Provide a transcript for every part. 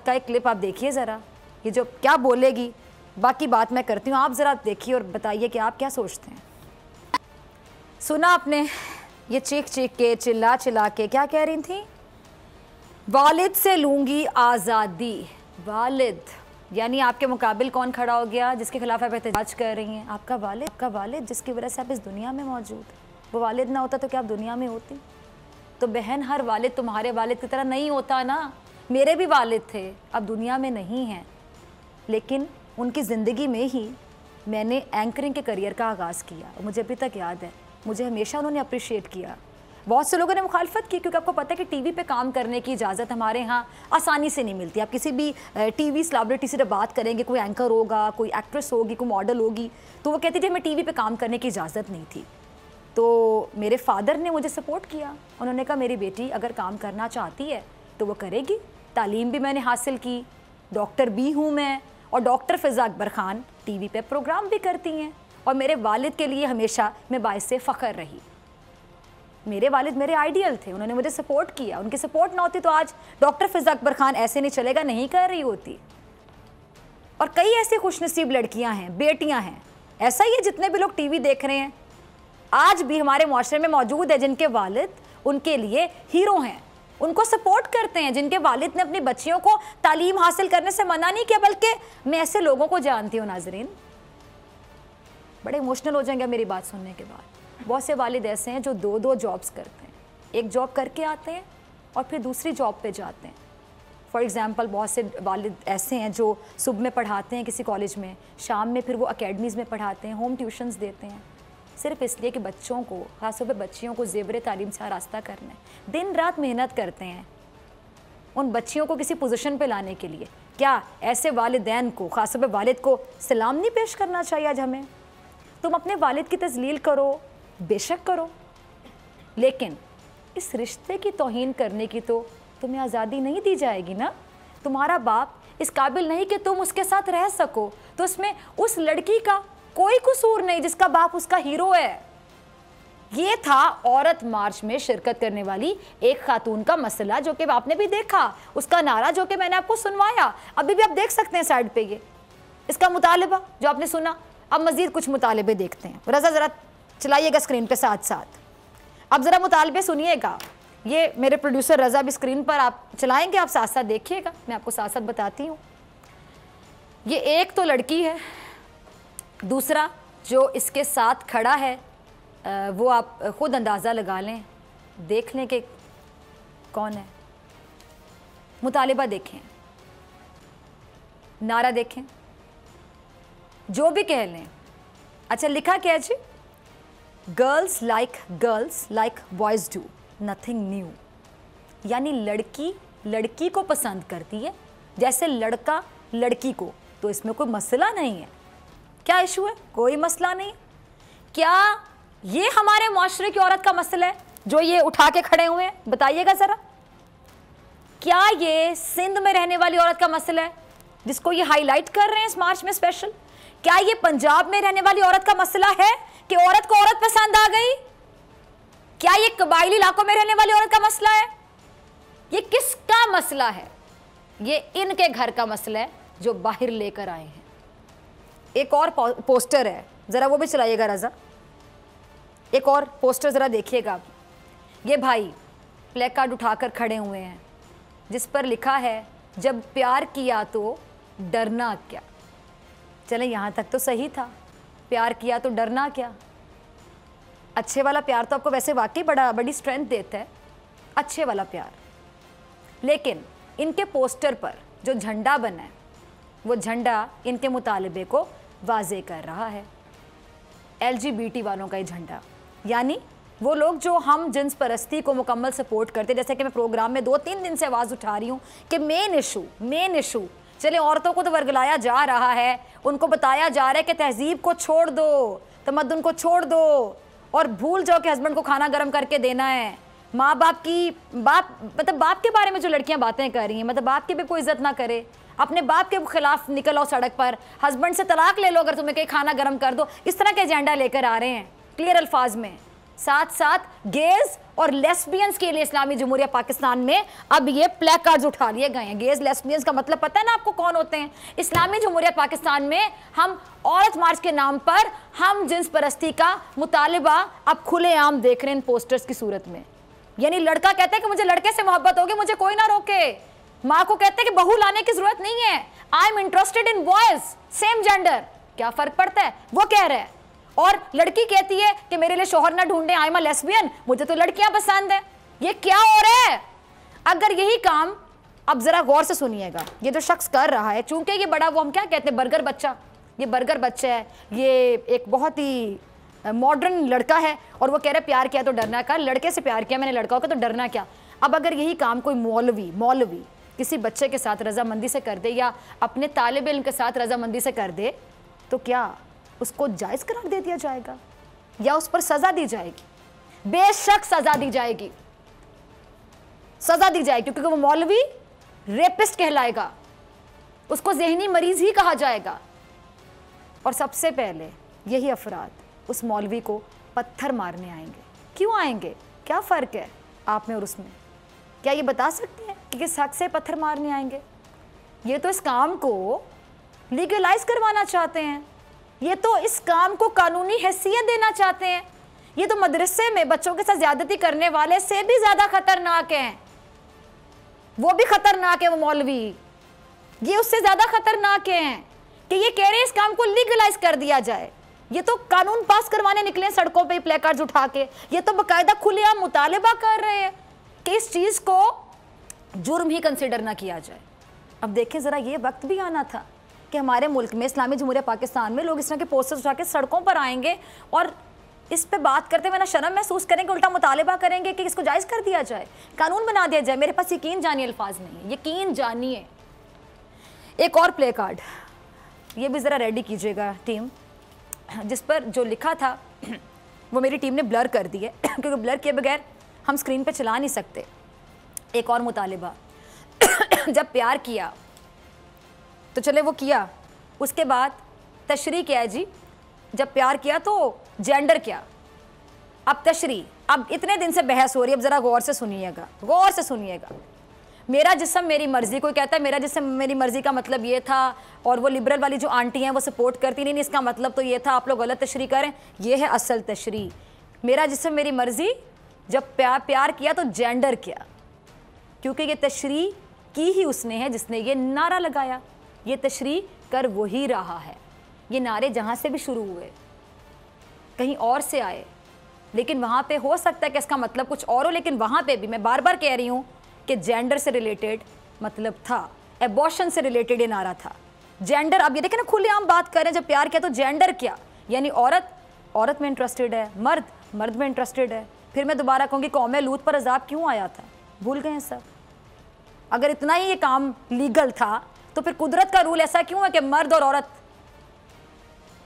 का एक क्लिप आप देखिए ज़रा, ये जो क्या बोलेगी, बाकी बात मैं करती हूँ, आप ज़रा देखिए और बताइए कि आप क्या सोचते हैं। सुना आपने, ये चीख चीख के चिल्ला चिल्ला के क्या कह रही थी? वालिद से लूँगी आज़ादी। वालिद यानी आपके मुकाबिल कौन खड़ा हो गया जिसके खिलाफ आप एहतजाज कर रही हैं? आपका वालिद जिसकी वजह से आप इस दुनिया में मौजूद। वो वालिद ना होता तो क्या आप दुनिया में होती? तो बहन, हर वालिद तुम्हारे वालिद की तरह नहीं होता ना। मेरे भी वालिद थे, अब दुनिया में नहीं हैं, लेकिन उनकी ज़िंदगी में ही मैंने एंकरिंग के करियर का आगाज़ किया। मुझे अभी तक याद है, मुझे हमेशा उन्होंने अप्रिशिएट किया। बहुत से लोगों ने मुखालफत की, क्योंकि आपको पता है कि टीवी पे काम करने की इजाज़त हमारे यहाँ आसानी से नहीं मिलती। आप किसी भी टीवी सेलिब्रिटी से बात करेंगे, कोई एंकर होगा, कोई एक्ट्रेस होगी, कोई मॉडल होगी, तो वो कहती थी हमें टीवी पे काम करने की इजाज़त नहीं थी। तो मेरे फादर ने मुझे सपोर्ट किया। उन्होंने कहा मेरी बेटी अगर काम करना चाहती है तो वो करेगी। तालीम भी मैंने हासिल की, डॉक्टर भी हूँ मैं, और डॉक्टर फ़िज़ा अकबर ख़ान टीवी पे प्रोग्राम भी करती हैं। और मेरे वालिद के लिए हमेशा मैं बाइसे फ़ख्र रही। मेरे वालिद मेरे आइडियल थे, उन्होंने मुझे सपोर्ट किया। उनकी सपोर्ट ना होती तो आज डॉक्टर फ़िज़ा अकबर ख़ान ऐसे नहीं चलेगा, नहीं कर रही होती। और कई ऐसी खुशनसीब लड़कियां हैं, बेटियां हैं, ऐसा ही है जितने भी लोग टीवी देख रहे हैं आज भी हमारे माशरे में मौजूद है, जिनके वालिद उनके लिए हीरो हैं, उनको सपोर्ट करते हैं, जिनके वालिद ने अपनी बच्चियों को तालीम हासिल करने से मना नहीं किया। बल्कि मैं ऐसे लोगों को जानती हूँ नाजरीन, बड़े इमोशनल हो जाएंगे मेरी बात सुनने के बाद। बहुत से वालिद ऐसे हैं जो दो दो जॉब्स करते हैं, एक जॉब करके आते हैं और फिर दूसरी जॉब पे जाते हैं। फॉर एग्ज़ाम्पल बहुत से वालिद ऐसे हैं जो सुबह में पढ़ाते हैं किसी कॉलेज में, शाम में फिर वो अकेडमीज़ में पढ़ाते हैं, होम ट्यूशन्स देते हैं, सिर्फ इसलिए कि बच्चों को, ख़ासतौर पर बच्चियों को ज़ेवर तालीम से आरास्ता करना है। दिन रात मेहनत करते हैं उन बच्चियों को किसी पोजीशन पे लाने के लिए। क्या ऐसे वालिदैन को, ख़ासतौर पर वालिद को सलाम नहीं पेश करना चाहिए आज हमें? तुम अपने वालिद की तज़लील करो, बेशक करो, लेकिन इस रिश्ते की तौहीन करने की तो तुम्हें आज़ादी नहीं दी जाएगी ना। तुम्हारा बाप इस काबिल नहीं कि तुम उसके साथ रह सको, तो इसमें उस लड़की का कोई कसूर नहीं जिसका बाप उसका हीरो है। ये था औरत मार्च में शिरकत करने वाली एक खातून का मसला, जो कि आपने भी देखा, उसका नारा जो कि मैंने आपको सुनवाया, अभी भी आप देख सकते हैं साइड पे, ये इसका मुतालिबा जो आपने सुना। अब मजीद कुछ मुतालिबे देखते हैं। रज़ा ज़रा चलाइएगा स्क्रीन पे साथ साथ, अब ज़रा मुतालिबे सुनिएगा। ये मेरे प्रोड्यूसर रज़ा भी स्क्रीन पर आप चलाएंगे, आप साथ साथ देखिएगा, मैं आपको साथ साथ बताती हूँ। ये एक तो लड़की है, दूसरा जो इसके साथ खड़ा है वो आप ख़ुद अंदाज़ा लगा लें, देख लें कि कौन है। मुतालिबा देखें, नारा देखें, जो भी कह लें। अच्छा लिखा क्या है जी? Girls like boys do, nothing new. यानी लड़की लड़की को पसंद करती है जैसे लड़का लड़की को, तो इसमें कोई मसला नहीं है। क्या इशू है? कोई मसला नहीं। क्या ये हमारे माशरे की औरत का मसला है जो ये उठा के खड़े हुए हैं? बताइएगा ज़रा। क्या ये सिंध में रहने वाली औरत का मसला है जिसको ये हाईलाइट कर रहे हैं इस मार्च में स्पेशल? क्या ये पंजाब में रहने वाली औरत का मसला है कि औरत को औरत पसंद आ गई? क्या ये कबायली इलाकों में रहने वाली औरत का मसला है? ये किसका मसला है? ये इनके घर का मसला है जो बाहर लेकर आए हैं। एक और पोस्टर है, ज़रा वो भी चलाइएगा रज़ा। एक और पोस्टर ज़रा देखिएगा। ये भाई प्ले कार्ड उठाकर खड़े हुए हैं जिस पर लिखा है जब प्यार किया तो डरना क्या। चलें यहाँ तक तो सही था, प्यार किया तो डरना क्या। अच्छे वाला प्यार तो आपको वैसे वाकई बड़ी स्ट्रेंथ देता है, अच्छे वाला प्यार। लेकिन इनके पोस्टर पर जो झंडा बना है वो झंडा इनके मुतालिबे को वाजे कर रहा है। LGBT वालों का ये झंडा, यानी वो लोग जो हम जिन्स परस्ती को मुकम्मल सपोर्ट करते हैं। जैसे कि मैं प्रोग्राम में 2-3 दिन से आवाज़ उठा रही हूँ कि मेन इशू चले, औरतों को तो वर्गलाया जा रहा है, उनको बताया जा रहा है कि तहजीब को छोड़ दो, तमद्दुन को छोड़ दो और भूल जाओ कि हस्बैंड को खाना गर्म करके देना है। माँ बाप की बाप के बारे में जो लड़कियां बातें कर रही हैं, मतलब बाप की भी कोई इज्जत ना करे, अपने बाप के खिलाफ निकल आओ सड़क पर, हस्बैंड से तलाक ले लो अगर तुम्हें कहीं खाना गर्म कर दो, इस तरह के एजेंडा लेकर आ रहे हैं क्लियर अल्फाज में। साथ साथ गेज और लेस्बियंस के लिए इस्लामी जमहूरिया पाकिस्तान में अब ये प्लेकार्ड्स उठा लिए गए हैं। गेज लेस्बियंस का मतलब पता है ना आपको कौन होते हैं? इस्लामी जमहूरिया पाकिस्तान में हम औरत मार्च के नाम पर हम जिन्स परस्ती का मुतालिबा अब खुलेआम देख रहे हैं पोस्टर्स की सूरत में। यानी लड़का कहता है कि मुझे लड़के से मोहब्बत होगी, मुझे कोई ना रोके। माँ को कहते हैं कि बहू लाने की जरूरत नहीं है, I am interested in boys same gender. क्या फर्क पड़ता है? वो कह रहे हैं। और लड़की कहती है कि मेरे लिए शोहर ना ढूंढे, आई एम अ लेस्बियन, मुझे तो लड़कियां पसंद है। ये क्या हो रहा है? अगर यही काम, अब जरा गौर से सुनिएगा, ये जो शख्स कर रहा है, चूंकि ये बड़ा, वो हम क्या कहते हैं, बर्गर बच्चा, ये बर्गर बच्चा है, ये एक बहुत ही मॉडर्न लड़का है और वो कह रहा है प्यार किया तो डरना क्या, लड़के से प्यार किया मैंने लड़का होगा तो डरना क्या। अब अगर यही काम कोई मौलवी किसी बच्चे के साथ रजामंदी से कर दे या अपने तालिब इल्म के साथ रजामंदी से कर दे, तो क्या उसको जायज़ करार दे दिया जाएगा या उस पर सजा दी जाएगी? बेशक सजा दी जाएगी, सजा दी जाएगी, क्योंकि वो मौलवी रेपिस्ट कहलाएगा, उसको ज़हनी मरीज ही कहा जाएगा। और सबसे पहले यही अफराद उस मौलवी को पत्थर मारने आएंगे। क्यों आएंगे? क्या फ़र्क है आप में और उसमें? क्या ये बता सकते हैं कि किस हक से पत्थर मारने आएंगे? ये तो इस काम को लीगलाइज करवाना चाहते हैं, ये तो इस काम को कानूनी हैसियत देना चाहते हैं। ये तो मदरसे में बच्चों के साथ ज्यादती करने वाले से भी ज्यादा खतरनाक हैं। वो भी खतरनाक है वो मौलवी, ये उससे ज्यादा खतरनाक हैं कि ये कह रहे हैं इस काम को लीगलाइज कर दिया जाए। ये तो कानून पास करवाने निकले हैं सड़कों पे प्लेकार्ड्स उठा के। ये तो बाकायदा खुलेआम मुतालिबा कर रहे हैं कि इस चीज को जुर्म ही कंसिडर ना किया जाए। अब देखें जरा, ये वक्त भी आना था कि हमारे मुल्क में, इस्लामी जमहूरिया पाकिस्तान में, लोग इस तरह के पोस्टर्स उठा के सड़कों पर आएंगे और इस पे बात करते हुए ना शर्म महसूस करेंगे, उल्टा मुतालिबा करेंगे कि इसको जायज़ कर दिया जाए, कानून बना दिया जाए। मेरे पास यकीन जानिए अल्फाज नहीं है, यकीन जानिए। एक और प्ले कार्ड ये भी ज़रा रेडी कीजिएगा टीम, जिस पर जो लिखा था वो मेरी टीम ने ब्लर कर दिया क्योंकि ब्लर किए बगैर हम स्क्रीन पे चला नहीं सकते। एक और मुतालिबा जब प्यार किया तो चले वो किया, उसके बाद तशरीह क्या है जी? जब प्यार किया तो जेंडर क्या? अब तशरीह, अब इतने दिन से बहस हो रही है, अब ज़रा गौर से सुनिएगा, गौर से सुनिएगा। मेरा जिस्म मेरी मर्जी, कोई कहता है मेरा जिस्म मेरी मर्जी का मतलब ये था, और वो लिबरल वाली जो आंटी हैं वो सपोर्ट करती नहीं, इसका मतलब तो ये था, आप लोग गलत तशरीह करें। ये है असल तशरीह, मेरा जिस्म मेरी मर्जी। जब प्यार किया तो जेंडर क्या? क्योंकि ये तशरीह की ही उसने है जिसने ये नारा लगाया, ये तशरीह कर वही रहा है। ये नारे जहाँ से भी शुरू हुए कहीं और से आए, लेकिन वहाँ पे हो सकता है कि इसका मतलब कुछ और हो, लेकिन वहाँ पे भी मैं बार बार कह रही हूँ कि जेंडर से रिलेटेड मतलब था, एबॉर्शन से रिलेटेड ये नारा था। जेंडर, अब ये देखें ना, खुलेआम बात करें, जब प्यार किया तो जेंडर क्या? यानी औरत में इंटरेस्टेड है, मर्द में इंटरेस्टेड है। फिर मैं दोबारा कहूँगी कौम लूत पर अजाब क्यों आया था? भूल गए हैं सब? अगर इतना ही ये काम लीगल था तो फिर कुदरत का रूल ऐसा क्यों है कि मर्द और औरत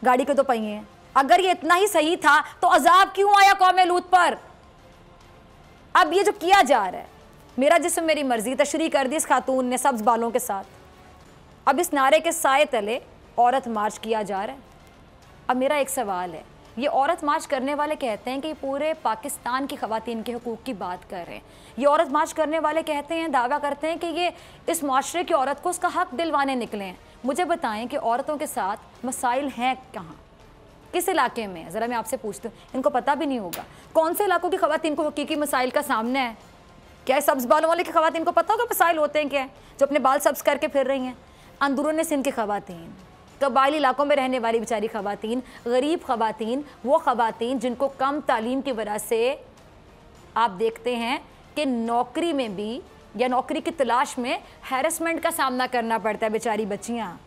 गाड़ी के तो पहिए हैं? अगर ये इतना ही सही था तो अजाब क्यों आया कौम लूत पर? अब ये जो किया जा रहा है, मेरा जिस्म मेरी मर्जी, तशरीह कर दी इस खातून ने सब्ज बालों के साथ। अब इस नारे के साए तले औरत मार्च किया जा रहा है। अब मेरा एक सवाल है, ये औरत मार्च करने वाले कहते हैं कि पूरे पाकिस्तान की ख़वातीन के हकूक़ की बात कर रहे हैं। ये औरत मार्च करने वाले कहते हैं, दावा करते हैं कि ये इस माशरे की औरत को उसका हक दिलवाने निकले हैं। मुझे बताएं कि औरतों के साथ मसाइल हैं कहाँ, किस इलाके में? ज़रा मैं आपसे पूछती हूँ, इनको पता भी नहीं होगा कौन से इलाकों की ख़वातीन को हकीकी मसाइल का सामना है। क्या सब्ज़ बालों वाले की ख़वातीन को पता होगा मसाइल होते हैं क्या है, जो अपने बाल सब्ज़ करके फिर रही हैं? अंदरूनी सिंध की ख़वातीन, कबायली इलाकों में रहने वाली बेचारी ख़वातीन, गरीब ख़वातीन, वो ख़वातीन जिनको कम तालीम की वजह से आप देखते हैं कि नौकरी में भी या नौकरी की तलाश में हैरेसमेंट का सामना करना पड़ता है। बेचारी बच्चियाँ,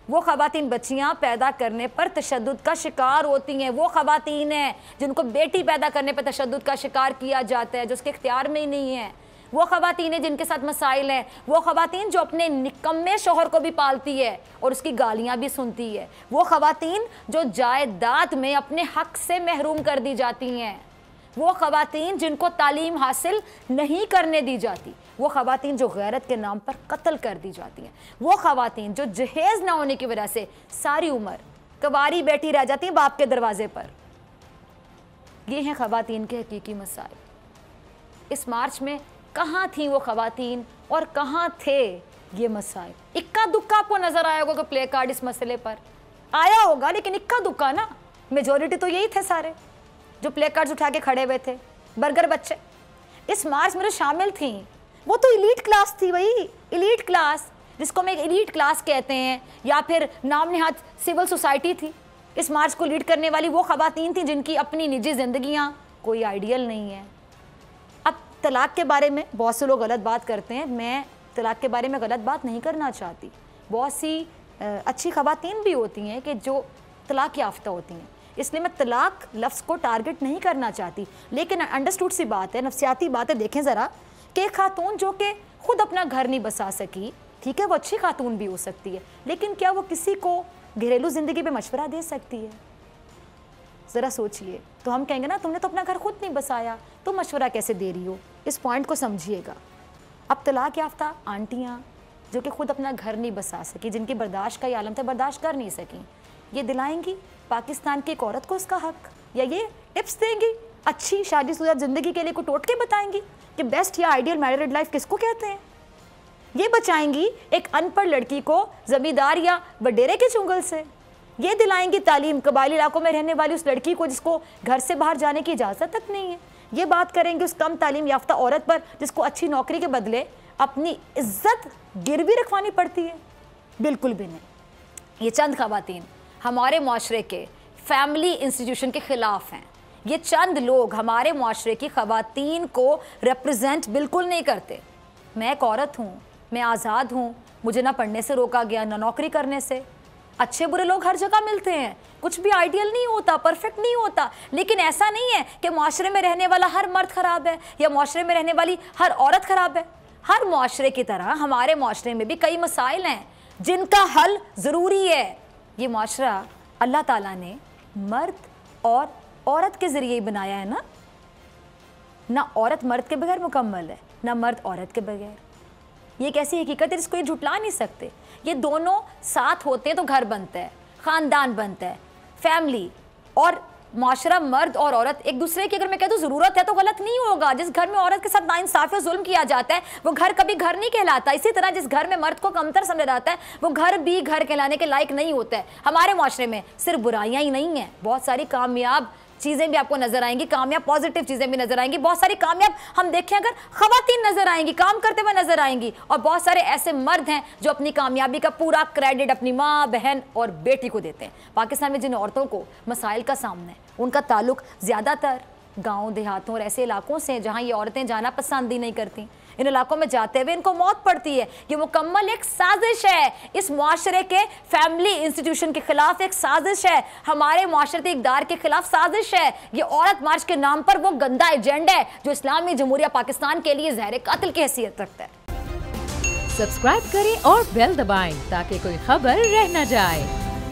वो ख़वातीन बच्चियाँ पैदा करने पर तशद्दुद का शिकार होती हैं। वो ख़वातीन हैं जिनको बेटी पैदा करने पर तशद्दुद का शिकार किया जाता है, जो उसके इख्तियार में ही नहीं है। वो ख़वातीन हैं जिनके साथ मसाइल हैं। वो ख़वातीन जो अपने निकम्मे शोहर को भी पालती है और उसकी गालियाँ भी सुनती है। वो ख़वातीन जो जायदाद में अपने हक़ से महरूम कर दी जाती हैं। वो ख़वातीन जिनको तालीम हासिल नहीं करने दी जाती। वो ख़वातीन जो गैरत के नाम पर कत्ल कर दी जाती हैं। वो ख़वातीन जो जहेज़ ना होने की वजह से सारी उम्र कवारी बैठी रह जाती हैं बाप के दरवाजे पर। ये हैं ख़वातीन के हकीकी मसाइल। इस मार्च में कहाँ थी वो ख़वातीन और कहाँ थे ये मसाइल? इक्का दुक्का आपको नज़र आया होगा कि प्ले कार्ड इस मसले पर आया होगा, लेकिन इक्का दुक्का ना, मेजोरिटी तो यही थे सारे जो प्ले कार्ड्स उठा के खड़े हुए थे। बर्गर बच्चे इस मार्च में जो शामिल थी वो तो इलीट क्लास थी, वही इलीट क्लास जिसको हम एक इलीट क्लास कहते हैं, या फिर नाम नेहाद सिविल सोसाइटी थी। इस मार्च को लीड करने वाली वो ख़वातीन थी जिनकी अपनी निजी ज़िंदगियाँ कोई आइडियल नहीं है। अब तलाक़ के बारे में बहुत से लोग गलत बात करते हैं, मैं तलाक़ के बारे में गलत बात नहीं करना चाहती। बहुत सी अच्छी ख़वातीन भी होती हैं कि जो तलाक़ याफ्ता होती हैं, इसलिए मैं तलाक़ लफ्ज़ को टारगेट नहीं करना चाहती। लेकिन अंडरस्टूड सी बात है, नफ्सियाती बात है। देखें ज़रा कि खातून जो कि ख़ुद अपना घर नहीं बसा सकी, ठीक है, वो अच्छी खातून भी हो सकती है, लेकिन क्या वो किसी को घरेलू ज़िंदगी पे मशवरा दे सकती है? ज़रा सोचिए। तो हम कहेंगे ना तुमने तो अपना घर खुद नहीं बसाया, तो मशवरा कैसे दे रही हो? इस पॉइंट को समझिएगा। अब तलाक़ याफ्ता आंटियाँ जो कि खुद अपना घर नहीं बसा सकी, जिनकी बर्दाश्त का ये आलम था, बर्दाश्त कर नहीं सकी, ये दिलाएंगी पाकिस्तान की एक औरत को उसका हक, या ये टिप्स देंगी अच्छी शादीशुदा ज़िंदगी के लिए, को टोटके बताएंगी कि बेस्ट या आइडियल मैरिड लाइफ किसको कहते हैं? ये बचाएंगी एक अनपढ़ लड़की को ज़मींदार या वडेरे के चुंगल से? ये दिलाएंगी तालीम कबायली इलाकों में रहने वाली उस लड़की को जिसको घर से बाहर जाने की इजाज़त तक नहीं है? ये बात करेंगे उस कम तालीम याफ्ता औरत पर जिसको अच्छी नौकरी के बदले अपनी इज्जत गिरवी रखवानी पड़ती है? बिल्कुल भी नहीं। ये चंद ख़वातीन हमारे माशरे के फैमिली इंस्टीट्यूशन के ख़िलाफ़ हैं। ये चंद लोग हमारे माशरे की ख़वातीन को रिप्रेजेंट बिल्कुल नहीं करते। मैं एक औरत हूँ, मैं आज़ाद हूँ, मुझे ना पढ़ने से रोका गया ना नौकरी करने से। अच्छे बुरे लोग हर जगह मिलते हैं, कुछ भी आइडियल नहीं होता, परफेक्ट नहीं होता, लेकिन ऐसा नहीं है कि माशरे में रहने वाला हर मर्द ख़राब है या माशरे में रहने वाली हर औरत ख़राब है। हर माशरे की तरह हमारे माशरे में भी कई मसाइल हैं जिनका हल ज़रूरी है। ये माशरा अल्लाह ताला ने मर्द और औरत के ज़रिए ही बनाया है ना औरत मर्द के बगैर मुकम्मल है, ना मर्द औरत के बगैर। ये एक ऐसी हकीकत है जिसको ये झुटला नहीं सकते। ये दोनों साथ होते हैं तो घर बनता है, ख़ानदान बनता है, फैमिली और माशरा। मर्द और औरत एक दूसरे की, अगर मैं कह दूँ ज़रूरत है तो गलत नहीं होगा। जिस घर में औरत के साथ नाइंसाफ़ी और जुल्म किया जाता है वो घर कभी घर नहीं कहलाता। इसी तरह जिस घर में मर्द को कमतर समझा जाता है वो घर भी घर कहलाने के लायक नहीं होता है। हमारे माशरे में सिर्फ बुराइयाँ ही नहीं हैं, बहुत सारी कामयाब चीज़ें भी आपको नजर आएंगी, कामयाब पॉजिटिव चीज़ें भी नजर आएंगी। बहुत सारी कामयाब हम देखें अगर ख़वातीन नजर आएंगी, काम करते हुए नजर आएंगी, और बहुत सारे ऐसे मर्द हैं जो अपनी कामयाबी का पूरा क्रेडिट अपनी माँ, बहन और बेटी को देते हैं। पाकिस्तान में जिन औरतों को मसाइल का सामना है उनका ताल्लुक ज़्यादातर गाँव देहातों और ऐसे इलाकों से जहाँ ये औरतें जाना पसंद ही नहीं करती। इन इलाकों में जाते हुए इनको मौत पड़ती है। ये मुकम्मल एक साजिश है, इस मुआशरे के फैमिली इंस्टीट्यूशन के खिलाफ एक साजिश है, हमारे मुआशरती इक़दार के खिलाफ साजिश है। ये औरत मार्च के नाम पर वो गंदा एजेंडा है जो इस्लामी जमहूरिया पाकिस्तान के लिए ज़हर कातिल की हैसियत रखता है। सब्सक्राइब करें और बेल दबाएं ताकि कोई खबर रह न जाए।